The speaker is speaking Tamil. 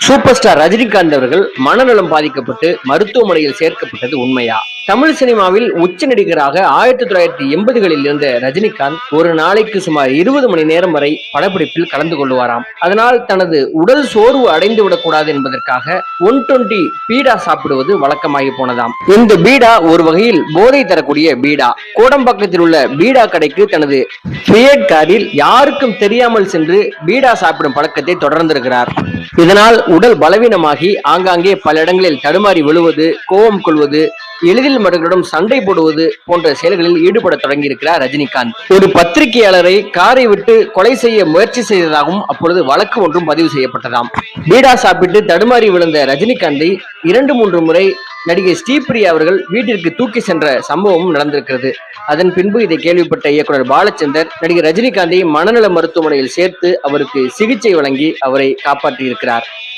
சூப்பர் ஸ்டார் ரஜினிகாந்த் அவர்கள் மனநலம் பாதிக்கப்பட்டு மருத்துவமனையில் சேர்க்கப்பட்டது உண்மையா? தமிழ் சினிமாவில் உச்ச நடிகராக 1980களில் இருந்த ரஜினிகாந்த் ஒரு நாளைக்கு சுமார் 20 மணி நேரம் வரை படப்பிடிப்பில் கலந்து கொள்வாராம். அதனால் தனது உடல் சோர்வு அடைந்து விடக்கூடாது என்பதற்காக 120 பீடா சாப்பிடுவது வழக்கமாகி போனதாம். இந்த பீடா ஒரு வகையில் போதை தரக்கூடிய பீடா. கோடம்பாக்கத்தில் உள்ள பீடா கடைக்கு தனது ஃபியட் காரில் யாருக்கும் தெரியாமல் சென்று பீடா சாப்பிடும் பழக்கத்தை தொடர்ந்திருக்கிறார். இதனால் உடல் பலவீனமாகி ஆங்காங்கே பல இடங்களில் தடுமாறி விழுவது, கோபம் கொள்வது, எளிதில் மற்றவர்களிடம் சண்டை போடுவது போன்ற செயல்களில் ஈடுபட தொடங்கியிருக்கிறார் ரஜினிகாந்த். ஒரு பத்திரிகையாளரை காரை விட்டு கொலை செய்ய முயற்சி செய்ததாகவும் அப்பொழுது வழக்கு ஒன்றும் பதிவு செய்யப்பட்டதாம். பீடா சாப்பிட்டு தடுமாறி விழுந்த ரஜினிகாந்தை 2-3 முறை நடிகை ஸ்ரீபிரியா அவர்கள் வீட்டிற்கு தூக்கி சென்ற சம்பவமும் நடந்திருக்கிறது. அதன் பின்பு இதை கேள்விப்பட்ட இயக்குனர் பாலச்சந்தர் நடிகர் ரஜினிகாந்தை மனநல மருத்துவமனையில் சேர்த்து அவருக்கு சிகிச்சை வழங்கி அவரை காப்பாற்றியிருக்கிறார்.